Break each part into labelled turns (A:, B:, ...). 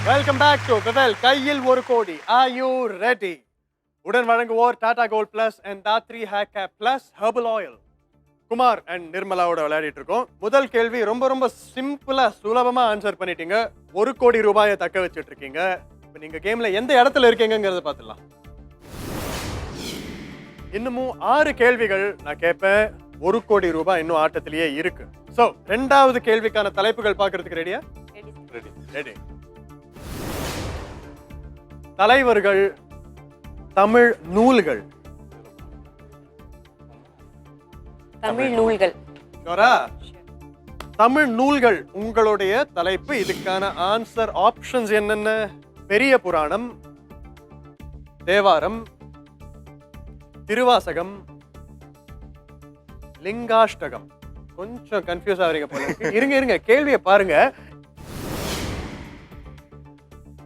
A: Welcome back to விவல் கையில் ஒரு கோடி. Are you ready? உடன் வழங்குவோர் Tata gold plus and Dhathri hair care plus herbal oil. Kumar and நிர்மலாவோட விளையாடிட்டு இருக்கோம். முதல் கேள்வி ரொம்ப ரொம்ப சிம்பிளா சுலபமா ஆன்சர் பண்ணிட்டீங்க. 1 கோடி ரூபாயை தக்க வச்சிட்டு இருக்கீங்க. இப்போ நீங்க கேம்ல எந்த இடத்துல இருக்கீங்கங்கறத பார்த்துடலாம். இன்னமும் 6 கேள்விகள் நான் கேட்பேன். 1 கோடி ரூபாய் இன்னும் ஆட்டத்திலேயே இருக்கு. சோ இரண்டாவது கேள்விக்கான தலைப்புகள் பார்க்கிறதுக்கு ரெடியா? Ready ready. தலைவர்கள், தமிழ் நூல்கள்.
B: தமிழ் நூல்கள்.
A: தமிழ் நூல்கள் உங்களுடைய தலைப்பு. இதுக்கான ஆன்சர் ஆப்ஷன்ஸ் என்னென்ன? பெரிய புராணம், தேவாரம், திருவாசகம், லிங்காஷ்டகம். கொஞ்சம் கன்ஃபியூஸ் ஆகிறீங்க போல இருக்கு. இருங்க கேள்வியை பாருங்க.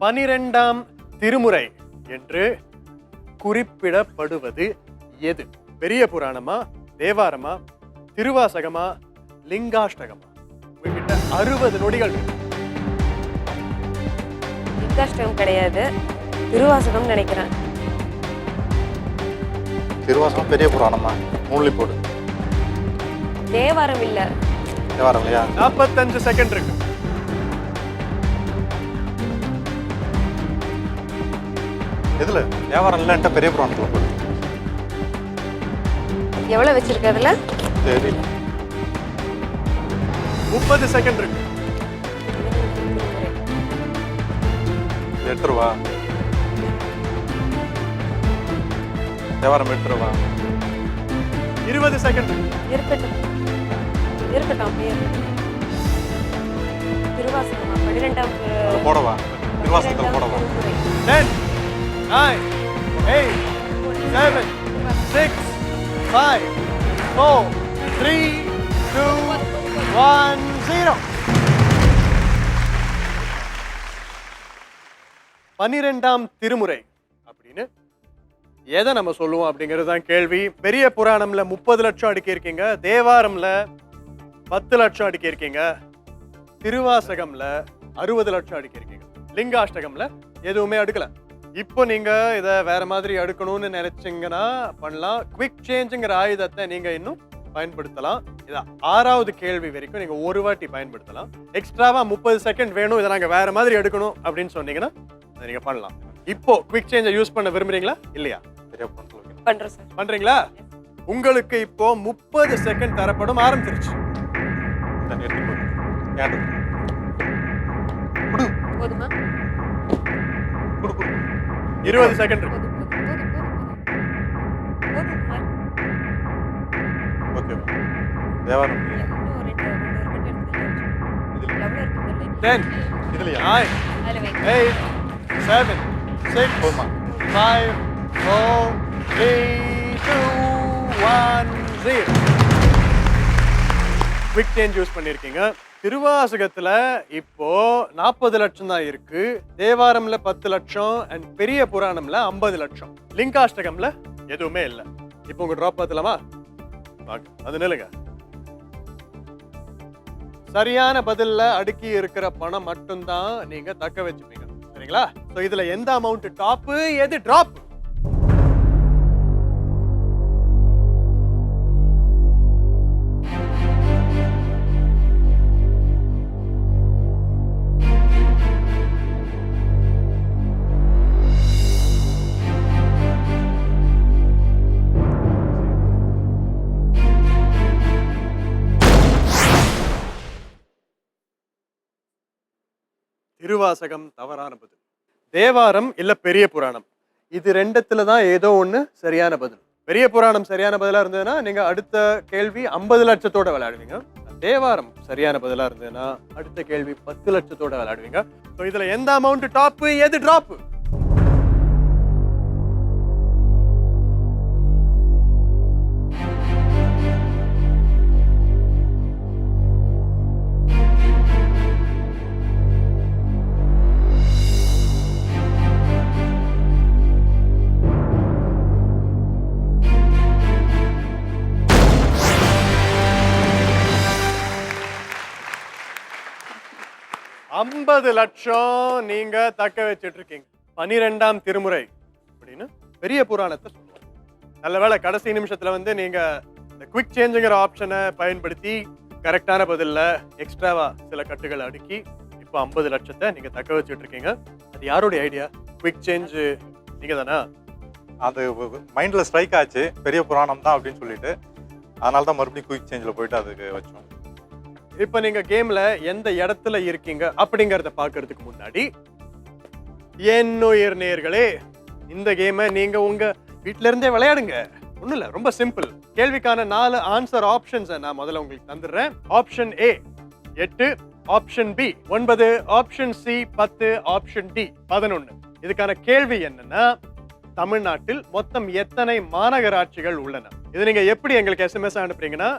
A: 12ஆம் திருமுறை என்று குறிப்பிடப்படுவது எது? பெரிய புராணமா, தேவாரமா, திருவாசகமா, லிங்காஷ்டகமா? உங்ககிட்ட 60 நொடிகள்.
B: லிங்காஷ்டகம் கிடையாது, திருவாசகம் நினைக்கிறேன்.
C: திருவாசகம் பெரிய புராணமா? நூலி போடு.
B: தேவாரம் இல்ல.
C: தேவாரம் இல்லையா?
A: 45 செகண்ட் இருக்கு.
C: எதுல? தேவாரம் இல்லைன்ட்ட பெரிய புராணத்துல போடு.
B: எவ்வளவு வச்சிருக்க அதுல?
C: தெரியல.
A: 30 செகண்ட் இருக்கு.
C: 8 ரூபா. தேவாரம் 8 ரூபா.
A: 20 செகண்ட்.
B: இருக்கட்டும் அப்படியே இருக்கட்டும். திருவாசகமா? 12ஆம்
C: போடவா? திருவாசகத்துல போடவா?
A: 10 9 8 7 6 5 4 3 2 1 0. 12ஆம் திருமுறை அப்படின்னு எதை நம்ம சொல்லுவோம் அப்படிங்கிறது தான் கேள்வி. பெரிய புராணம்ல 30 லட்சம் அடுக்கி இருக்கீங்க, தேவாரம்ல 10 லட்சம் அடுக்கி இருக்கீங்க, திருவாசகம்ல 60 லட்சம் அடுக்கி இருக்கீங்க, லிங்காஷ்டகம்ல எதுவுமே அடுக்கல. இப்போ நீங்க இதை வேற மாதிரி அடுக்கணும்னு நினைச்சீங்கன்னா பண்ணலாம். குவிக் சேஞ்சுங்கிற ஆயுதத்தை நீங்க இன்னும் பயன்படுத்தலாம். இதை 6வது கேள்வி வரைக்கும் நீங்க ஒரு வாட்டி பயன்படுத்தலாம். எக்ஸ்ட்ராவா 30 செகண்ட் வேணும், இதை நாங்க வேற மாதிரி எடுக்கணும் அப்படின்னு சொன்னீங்கன்னா அதை நீங்க பண்ணலாம். இப்போ குவிக் சேஞ்சை யூஸ் பண்ண விரும்புறீங்களா இல்லையா?
B: பண்றேன் சார்.
A: பண்றீங்களா? உங்களுக்கு இப்போ 30 செகண்ட் தரப்படும். ஆரம்பிச்சிருச்சு.
B: போதுமா?
A: 20 செகண்ட் இருக்கு.
C: Okay. Thevaram
A: 10 இதுலயா? 9 8 7 6 5 4 3 2 1 0. Quick change use பண்ணிருக்கீங்க. திருவாசகத்துல இப்போ 40 லட்சம் தான் இருக்கு, தேவாரம்ல 10 லட்சம் அண்ட் பெரிய புராணம்ல 50 லட்சம், லிங்காஷ்டகம்ல எதுவுமே இல்லை. இப்போ உங்க டிராப் பார்த்துலாமா? அது நிலுங்க. சரியான பதில்ல அடுக்கி இருக்கிற பணம் மட்டும்தான் நீங்க தக்க வச்சுப்பீங்க. சரிங்களா? சோ இதுல எந்த அமௌண்ட் டாப், எது டிராப்? திருவாசகம் தவறான பதில். தேவாரம் இல்ல பெரிய புராணம், இது ரெண்டுத்துல தான் ஏதோ ஒண்ணு சரியான பதில். பெரிய புராணம் சரியான பதிலா இருந்ததுன்னா நீங்க அடுத்த கேள்வி 50 லட்சத்தோட விளையாடுவீங்க. தேவாரம் சரியான பதிலா இருந்ததுன்னா அடுத்த கேள்வி 10 லட்சத்தோட விளையாடுவீங்க. ஸோ இதுல எந்த அமௌண்ட் டாப், எது டிராப்? 50 லட்சம் நீங்க தக்க வச்சிட்டு இருக்கீங்க. 12ஆம் திருமுறை அப்படின்னு பெரிய புராணத்தை சொல்லுவாங்க. நல்ல வேளை கடைசி நிமிஷத்துல வந்து நீங்க இந்த குவிக் சேஞ்சுங்கிற ஆப்ஷனை பயன்படுத்தி கரெக்டான பதில்ல எக்ஸ்ட்ராவா சில கட்டுகளை அடுக்கி இப்போ 50 லட்சத்தை நீங்க தக்க வச்சுட்டு இருக்கீங்க. அது யாருடைய ஐடியா? குவிக் சேஞ்ச் நீங்க தானா?
C: அது மைண்டில் ஸ்ட்ரைக் ஆச்சு, பெரிய புராணம் தான் அப்படின்னு சொல்லிட்டு, அதனால தான் மறுபடியும் குயிக் சேஞ்சில் போயிட்டு அதுக்கு வச்சோம்.
A: இப்போ நீங்க கேம்ல எந்த இடத்துல இருக்கீங்க அப்படிங்கறத பாக்குறதுக்கு முன்னாடி என்னுயிர் நேயர்களே, இந்த கேமை நீங்க உங்க வீட்ல இருந்தே விளையாடுங்க. ஒண்ணும் இல்ல, ரொம்ப சிம்பிள். கேள்விக்கான 4 ஆன்சர் ஆப்ஷன்ஸை நான் முதல்ல உங்களுக்கு தந்துடுறேன். Option A 8, option B 9, option C 10, option D 11. இதுக்கான கேள்வி என்னன்னா, தமிழ்நாட்டில் மொத்தம் எத்தனை மாநகராட்சிகள் உள்ளன? இது நீங்க எப்படி எங்களுக்கு SMS அனுப்புறீங்கன்னா,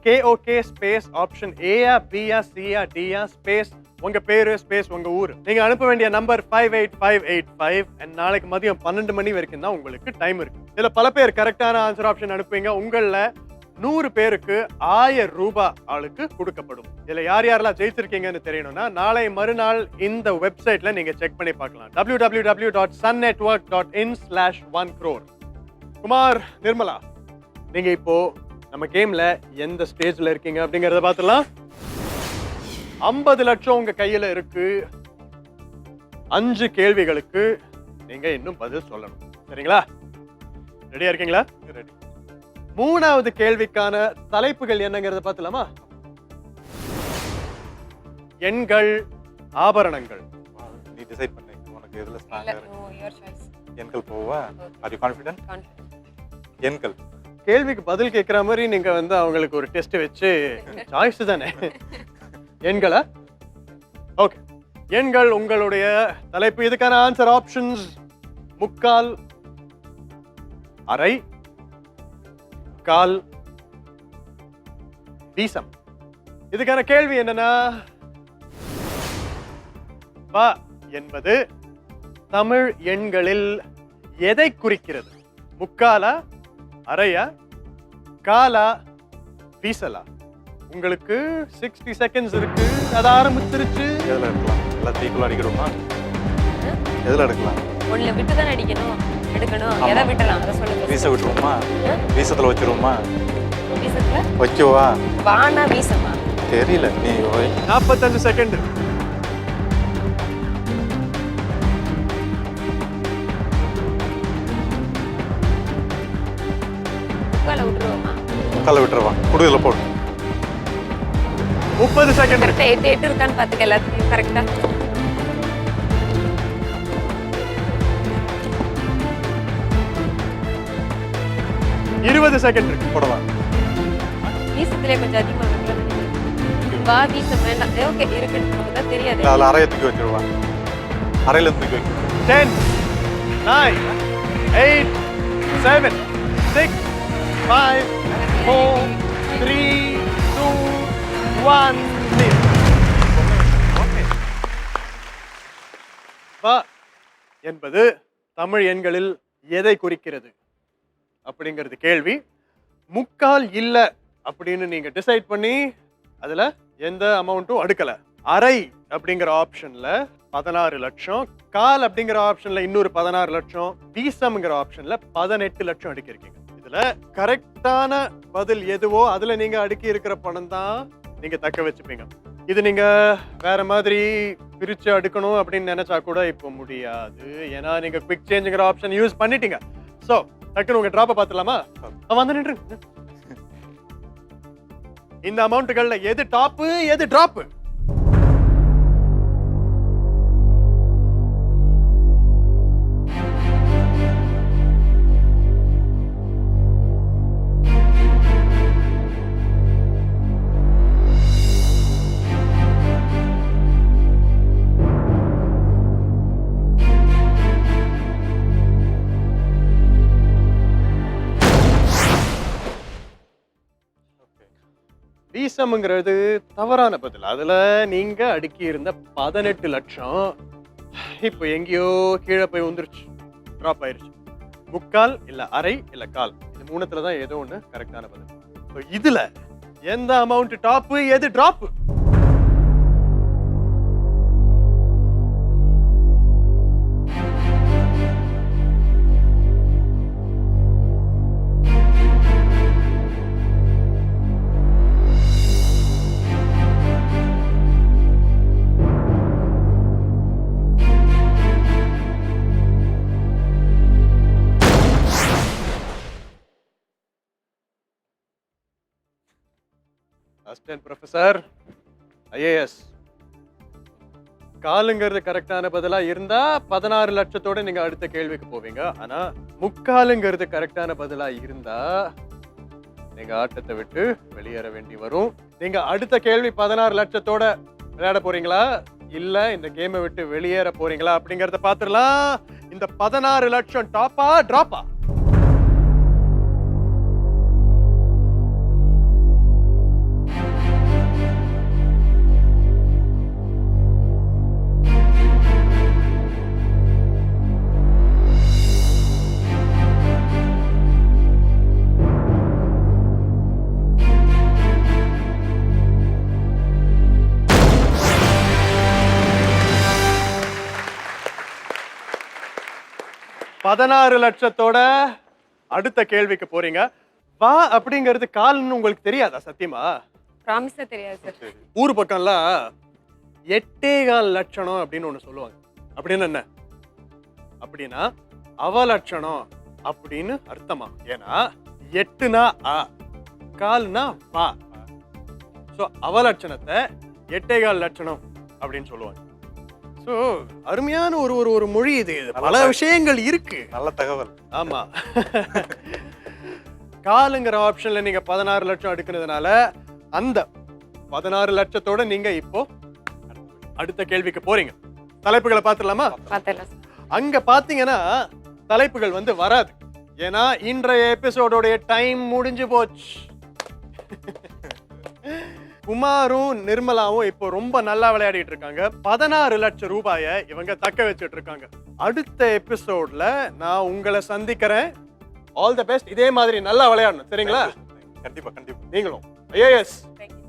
A: KOK ஸ்பேஸ் ஆப்ஷன் ஏயா பியா சியா டியா ஸ்பேஸ் உங்க பேரு ஸ்பேஸ் உங்க ஊர். நீங்க அனுப்ப வேண்டிய நம்பர் 58585 and நாளைக்கு மதியம் 12 மணி வரைக்கும் தான் உங்களுக்கு டைம் இருக்கு. இதுல பல பேர் கரெக்டான ஆன்சர் ஆப்ஷன் அனுப்புவீங்க. உங்கள 100 பேருக்கு 1000 ரூபாய் ஆளுக்கு கொடுக்கப்படும். இதுல யார் யாரெல்லாம் ஜெயிச்சிருக்கீங்கன்னு தெரியணும்னா நாளை மறுநாள் இந்த வெப்சைட்ல நீங்க செக் பண்ணி பார்க்கலாம். www.sunnetwork.in/1crore. குமார், நிர்மலா, நீங்க இப்போ நம்ம கேம்ல எந்த ஸ்டேஜ்ல இருக்கீங்க அப்படிங்கறத பார்த்துலாம். 50 லட்சம் உங்க கையில இருக்கு. 5 கேள்விகளுக்கு நீங்க இன்னும் பதில் சொல்லணும். சரிங்களா? ரெடியா இருக்கீங்களா?
C: ரெடி.
A: 3வது கேள்விக்கான தலைப்புகள் என்னங்கிறத பார்த்துலாமா? எண்கள், ஆபரணங்கள்.
C: நீ டிசைட் பண்ணு, உனக்கு எதுல
B: இல்ல,
C: ஸ்ட்ராங்கா
B: no, your choice.
C: எண்கள் போவா? Are you confident?
B: Confident.
C: எண்கள்.
A: கேள்விக்கு பதில் கேட்கிற மாதிரி நீங்க வந்து அவங்களுக்கு ஒரு டெஸ்ட் வச்சு சாய்ஸ் தானே எண்களா? ஓகே, எண்கள் உங்களுடைய தலைப்பு. இதுக்கான ஆன்சர் ஆப்ஷன்ஸ்: முக்கால், அரை, கால், வீசம். இதுக்கான கேள்வி என்னன்னா, ப என்பது தமிழ் எண்களில் எதை குறிக்கிறது? முக்காலா, அரையா, காலா, வீசலா? உங்களுக்கு 60 செகண்ட்ஸ் இருக்கு. அது ஆரம்பிச்சிருச்சு.
C: எதுல எடுக்கலாம்? எல்லாத்தையும் ஈக்குவலா அடிக்கணுமா? எதுல எடுக்கலாம்?
B: ஒண்ணுல விட்டு தான் அடிக்கணும், எடுக்கணும். எதை விட்டலாம் அதை சொல்லுங்க.
C: வீச விட்டுருவோமா? வீசத்துல வச்சிருவோமா?
B: வீசத்துல
C: வைக்கவா?
B: வானா வீசமா?
C: தெரியல, நீ
A: 45 செகண்ட்.
B: முக்கால விட்டுருவோமா?
C: முக்கால விட்டுருவா. குடுதல போடு.
A: 30 செகண்ட்.
B: கரெக்டா 8 இருக்கான்னு பாத்துக்க. எல்லாத்தையும் கரெக்டா.
A: செகண்ட் இருக்கு.
C: போடவா?
B: வீசத்திலே கொஞ்சம் அதிகமா வைக்கலாம் நினைக்கிறேன். வா வீசம் வேண்டாம். ஓகே, இருக்குன்னு நமக்கு தான் தெரியாது.
C: அதில் அறையை தூக்கி வச்சிருவா. அறையில தூக்கி வைக்க.
A: 10, 9, 8, 7, 6, 5, 4, 3, 2, 1. ப என்பது தமிழ் எண்களில் எதை குறிக்கிறது அப்படிங்கிறது கேள்வி. முக்கால் இல்ல அப்படின்னு நீங்க டிசைட் பண்ணி அதுல எந்த அமௌண்ட்டும் அடுக்கல. அரை அப்படிங்கிற ஆப்ஷன்ல 16 லட்சம், கால் அப்படிங்கிற ஆப்ஷன்ல இன்னொரு 16 லட்சம், வீசம்ங்கிற ஆப்ஷன்ல 18 லட்சம் அடுக்கியிருக்கீங்க. இதுல கரெக்டான பதில் எதுவோ அதுல நீங்க அடுக்கி இருக்கிற பணம் தான் நீங்க தக்க வச்சுப்பீங்க. இது நீங்க வேற மாதிரி பிரிச்சு அடுக்கணும் அப்படின்னு நினைச்சா கூட இப்போ முடியாது. ஏன்னா நீங்க குவிக் சேஞ்சுங்கிற ஆப்ஷன் யூஸ் பண்ணிட்டீங்க. சோ டக்குனு உங்க டிராப்பை பார்த்துலாமா? வந்து நின்று. இந்த அமௌண்ட்டுகள்ல எது டாப், எது டிராப்? வீசம்ங்கிறது தவறான பதில். அதுல நீங்க அடுக்கி இருந்த 18 லட்சம் இப்போ எங்கேயோ கீழே போய் வந்துருச்சு, டிராப் ஆயிருச்சு. முக்கால் இல்ல அரை இல்ல கால், இது மூணுத்துல தான் ஏதோ ஒண்ணு கரெக்டான பதில். So இதுல எந்த அமௌண்ட் டாப், எது டிராப்? Assistant professor IAS. காலுங்கிறது கரெக்டான பதிலா இருந்தா 16 லட்சத்தோட நீங்க அடுத்த கேள்விக்கு போவீங்க. ஆனா முக்காலுங்கிறது கரெக்டான பதிலா இருந்தா நீங்க ஆட்டத்தை விட்டு வெளியேற வேண்டி வரும். நீங்க அடுத்த கேள்வி 16 லட்சத்தோட விளையாட போறீங்களா இல்ல இந்த கேமை விட்டு வெளியேற போறீங்களா அப்படிங்கறத பாத்துடலாம். இந்த 16 லட்சம் டாப்பா டிராப்பா? பதினாறு லட்சத்தோட அடுத்த கேள்விக்கு போறீங்க. வா அப்படிங்கிறது கால்னு உங்களுக்கு தெரியாதா சத்தியமா?
B: ப்ராமிஸா தெரியாது சார்.
A: ஊர் பக்கம்லாம் 8.25 லட்சணம் அப்படின்னு ஒண்ணு சொல்லுவாங்க. அப்படின்னு என்ன? அப்படின்னா அவலட்சணம் அப்படின்னு அர்த்தமா. ஏன்னா 8னா அ, கால்னா வா. சோ அவலட்சணத்தை 8.25 லட்சணம் அப்படின்னு சொல்லுவாங்க. சோ அருமையான ஒரு ஒரு ஒரு மொழி இது. பல விஷயங்கள் இருக்கு.
C: நல்ல தகவல்.
A: ஆமா. காலுங்கிற ஆப்ஷன்ல நீங்க 16 லட்சம் எடுக்கிறதுனால அந்த 16 லட்சத்தோட நீங்க இப்போ அடுத்த கேள்விக்கு போறீங்க. தலைப்புகளை பார்த்துடலாமா?
B: பார்த்தலாம் சார்.
A: அங்க பாத்தீங்கன்னா தலைப்புகள் வந்து வராது. ஏன்னா இன்றைய எபிசோடோடைய டைம் முடிஞ்சு போச்சு. குமாரும் நிர்மலாவும் இப்போ ரொம்ப நல்லா விளையாடிட்டு இருக்காங்க. 16 லட்சம் ரூபாயை இவங்க தக்க வச்சுட்டு இருக்காங்க. அடுத்த எபிசோட்ல நான் உங்களை சந்திக்கிறேன். All the best. இதே மாதிரி நல்லா விளையாடணும், சரிங்களா?
C: கண்டிப்பா கண்டிப்பா.
A: நீங்களும் ஐஏஎஸ்
B: Thank you.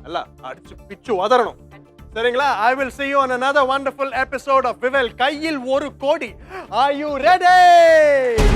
A: நல்லா அடிச்சு பிச்சு உதறணும், சரிங்களா? I will see you on another wonderful episode of விவல் கையில் ஒரு கோடி. Are you ready?